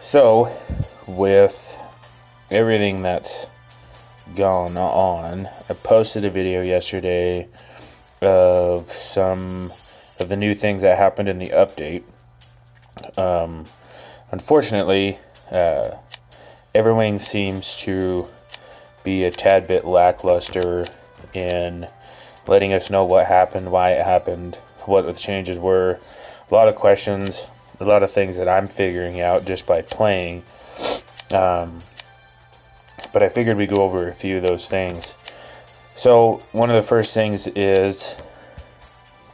So, with everything that's gone on, I posted a video yesterday of some of the new things that happened in the update. Unfortunately, Everwing seems to be a tad bit lackluster in letting us know what happened, why it happened, what the changes were. A lot of questions, a lot of things that I'm figuring out just by playing. But I figured we'd go over a few of those things. So one of the first things is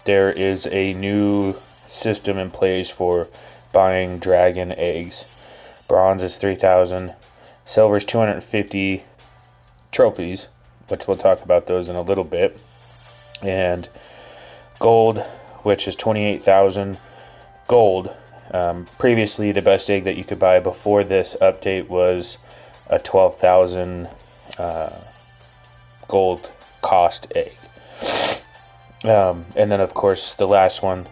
there is a new system in place for buying dragon eggs. Bronze is 3,000, silver is 250 trophies, which we'll talk about those in a little bit, and gold, which is 28,000 gold. Previously, the best egg that you could buy before this update was a 12,000 gold cost egg. And then, of course, the last one,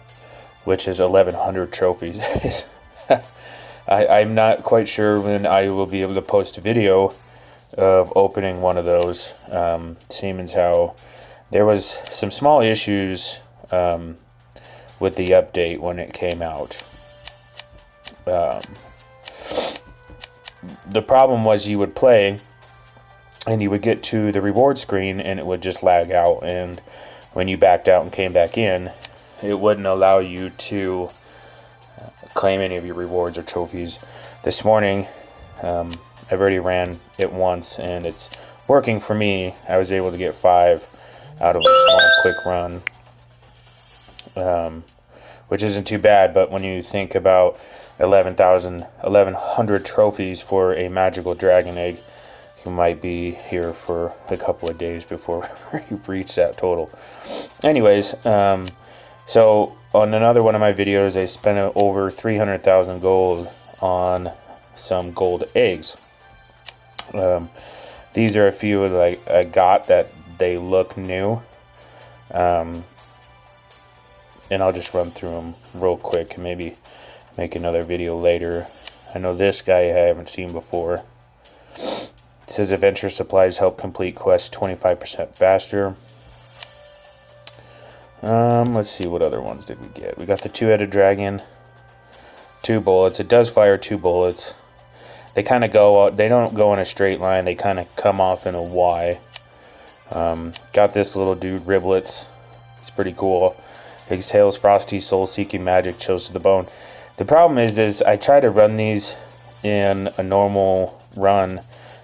which is 1,100 trophies. I'm not quite sure when I will be able to post a video of opening one of those. Seeing as how there was some small issues with the update when it came out. The problem was you would play and you would get to the reward screen and it would just lag out, and when you backed out and came back in, it wouldn't allow you to claim any of your rewards or trophies. This morning, I've already ran it once and it's working for me. I was able to get 5 out of a small quick run, which isn't too bad, but when you think about 1,100 trophies for a magical dragon egg, you might be here for a couple of days before you reach that total. Anyways, so on another one of my videos, I spent over 300,000 gold on some gold eggs. These are a few that I got that they look new. And I'll just run through them real quick and maybe make another video later. I know this guy I haven't seen before. It says adventure supplies help complete quests 25% faster. Let's see, what other ones did we get? We got the 2-headed dragon, 2 bullets. It does fire 2 bullets. They kind of go out, they don't go in a straight line, they kind of come off in a Y. Got this little dude, Riblets. It's pretty cool. Exhales frosty soul-seeking magic, chills to the bone. The problem is I try to run these in a normal run.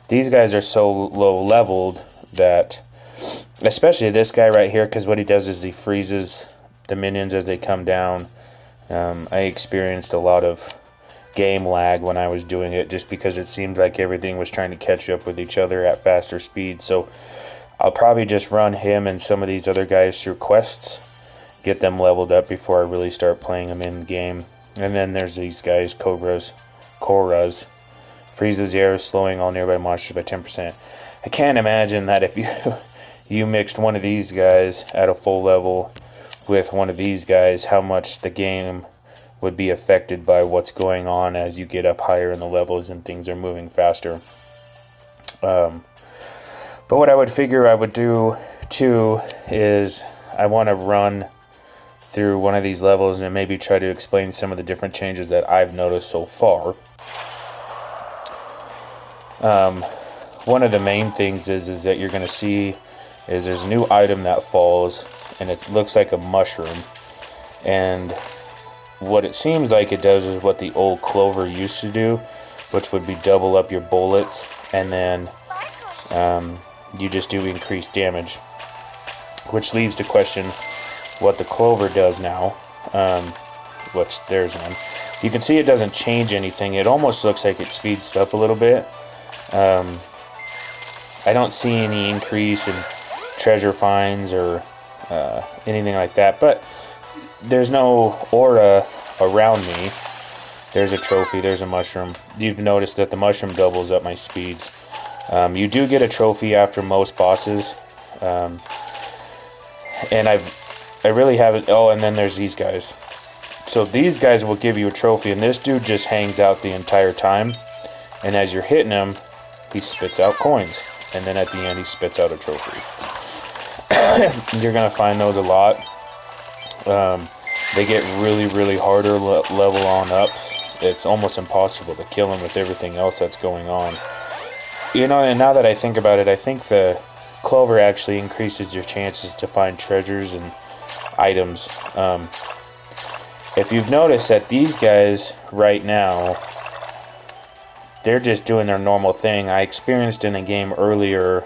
These guys are so low leveled that, especially this guy right here, because what he does is he freezes the minions as they come down. I experienced a lot of game lag when I was doing it, just because it seemed like everything was trying to catch up with each other at faster speed. So I'll probably just run him and some of these other guys through quests, get them leveled up before I really start playing them in game. And then there's these guys, Koras. Freezes the air, slowing all nearby monsters by 10%. I can't imagine that if you mixed one of these guys at a full level with one of these guys, how much the game would be affected by what's going on as you get up higher in the levels and things are moving faster. But what I would figure I would do too is I want to run through one of these levels and maybe try to explain some of the different changes that I've noticed so far. One of the main things is that you're going to see is there's a new item that falls, and it looks like a mushroom. And what it seems like it does is what the old clover used to do, which would be double up your bullets, and then you just do increased damage. Which leaves the question what the clover does now, which there's one. You can see it doesn't change anything. It almost looks like it speeds up a little bit. I don't see any increase in treasure finds or anything like that, but there's no aura around me. There's a trophy, there's a mushroom. You've noticed that the mushroom doubles up my speeds. You do get a trophy after most bosses, and I really haven't. Oh, and then there's these guys. So these guys will give you a trophy, and this dude just hangs out the entire time. And as you're hitting him, he spits out coins. And then at the end, he spits out a trophy. You're going to find those a lot. They get really, really harder level on up. It's almost impossible to kill him with everything else that's going on. You know, and now that I think about it, I think the clover actually increases your chances to find treasures and items. If you've noticed that these guys right now, they're just doing their normal thing. I experienced in a game earlier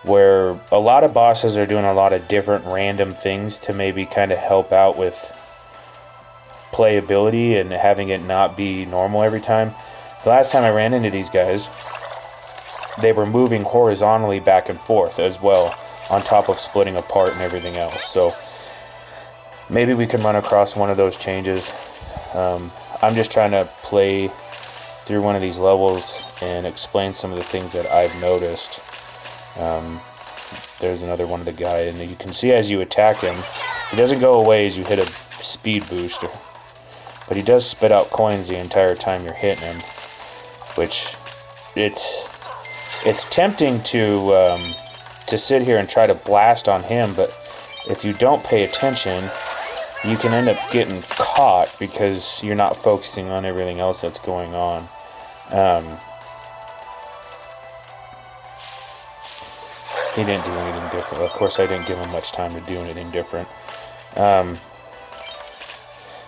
where a lot of bosses are doing a lot of different random things to maybe kind of help out with playability and having it not be normal every time. The last time I ran into these guys, they were moving horizontally back and forth as well, on top of splitting apart and everything else. So maybe we can run across one of those changes. I'm just trying to play through one of these levels and explain some of the things that I've noticed. There's another one of the guy, and you can see as you attack him, he doesn't go away as you hit a speed booster, but he does spit out coins the entire time you're hitting him, which it's tempting to sit here and try to blast on him, but if you don't pay attention, you can end up getting caught because you're not focusing on everything else that's going on. He didn't do anything different. Of course, I didn't give him much time to do anything different.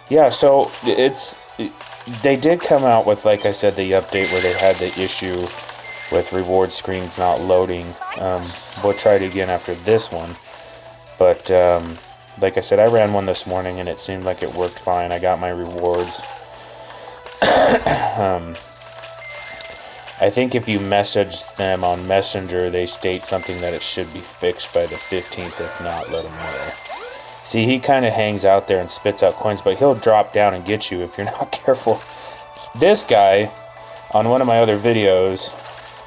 Yeah, so they did come out with, like I said, the update where they had the issue with reward screens not loading. We'll try it again after this one. But like I said, I ran one this morning and it seemed like it worked fine. I got my rewards. I think if you message them on Messenger, they state something that it should be fixed by the 15th. If not, let them know. See, he kind of hangs out there and spits out coins, but he'll drop down and get you if you're not careful. This guy, on one of my other videos,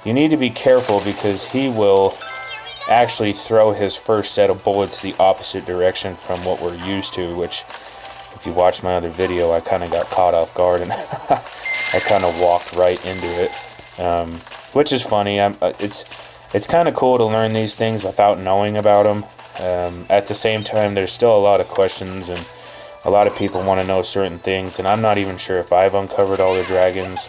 you need to be careful because he will actually throw his first set of bullets the opposite direction from what we're used to, which, if you watch my other video, I kind of got caught off guard and I kind of walked right into it, which is funny. It's kind of cool to learn these things without knowing about them. At the same time, there's still a lot of questions and a lot of people want to know certain things, and I'm not even sure if I've uncovered all the dragons.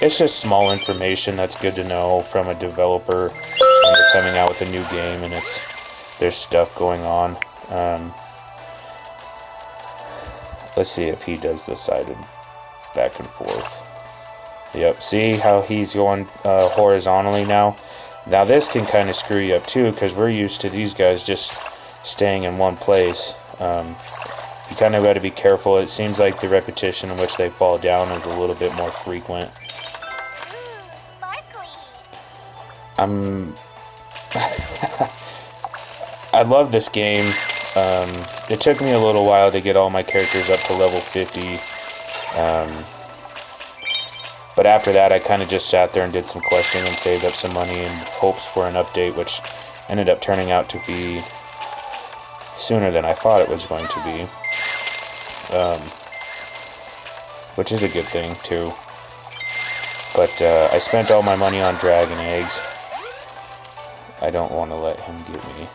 It's just small information that's good to know from a developer when they're coming out with a new game and there's stuff going on. Let's see if he does this sided back and forth. Yep, see how he's going horizontally now? Now this can kind of screw you up too, because we're used to these guys just staying in one place. You kind of got to be careful. It seems like the repetition in which they fall down is a little bit more frequent. I love this game. It took me a little while to get all my characters up to level 50. But after that, I kind of just sat there and did some questing and saved up some money in hopes for an update, which ended up turning out to be sooner than I thought it was going to be. Which is a good thing, too. But I spent all my money on dragon eggs. I don't want to let him get me.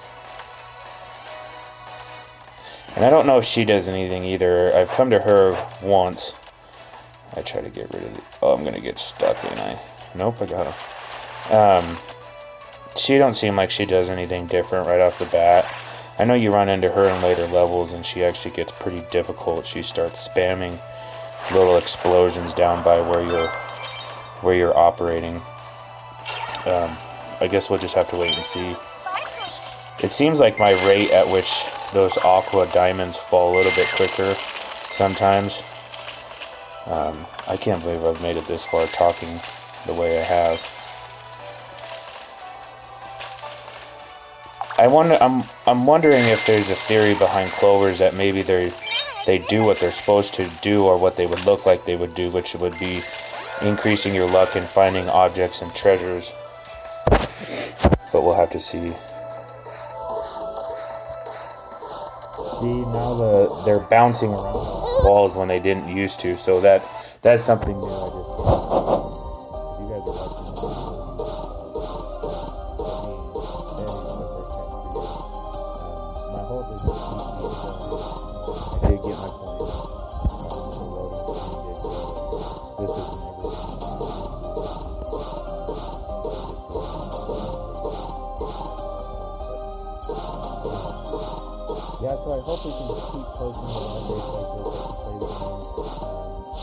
And I don't know if she does anything either. I've come to her once. I try to get rid of it. Oh, I'm going to get stuck, ain't I? Nope, I got him. She don't seem like she does anything different right off the bat. I know you run into her in later levels and she actually gets pretty difficult. She starts spamming little explosions down by where you're operating. I guess we'll just have to wait and see. It seems like my rate at which those aqua diamonds fall a little bit quicker sometimes. I can't believe I've made it this far talking the way I have. I'm wondering if there's a theory behind clovers that maybe they do what they're supposed to do, or what they would look like they would do, which would be increasing your luck in finding objects and treasures. But we'll have to see. see now they're bouncing around on the walls when they didn't used to. So that's something new. I just came up with. If you guys are watching this video, my hope is to keep these going. I did get my points. The loading screen did go. This is an yeah, so I hope we can keep posting more updates like this. I can play the games,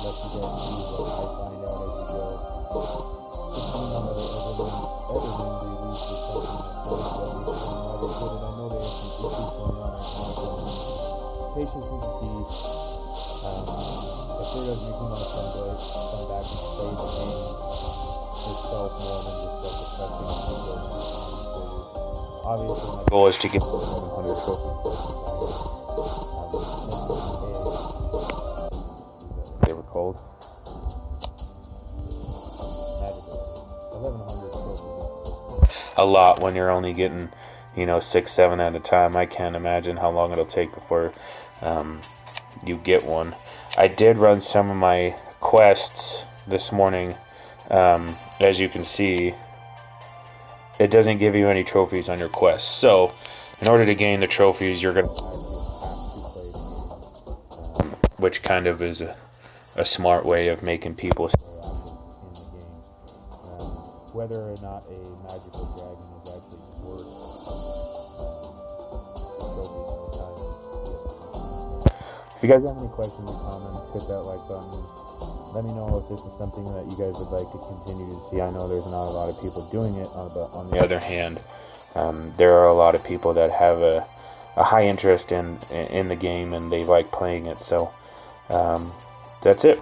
let you guys see what I find out as we go. Depending on whether Everwing release is something that sounds lovely for them, why they did it. I know there are some issues going on right now, so patience is the key. It sure does make me want to come back and play the game itself more than just like the testing and building. Obviously, my goal is to get 700 trophies. They were cold. 1,100 trophies. A lot when you're only getting, 6, 7 at a time. I can't imagine how long it'll take before you get one. I did run some of my quests this morning. As you can see, it doesn't give you any trophies on your quests. So, in order to gain the trophies, you're going to actually have to play the game, which kind of is a smart way of making people stay active in the game. Whether or not a magical dragon is actually worth the trophies and the diamonds. If you guys have any questions or comments, hit that like button. Let me know if this is something that you guys would like to continue to see. I know there's not a lot of people doing it, but on the other hand, there are a lot of people that have a high interest in the game and they like playing it. So that's it.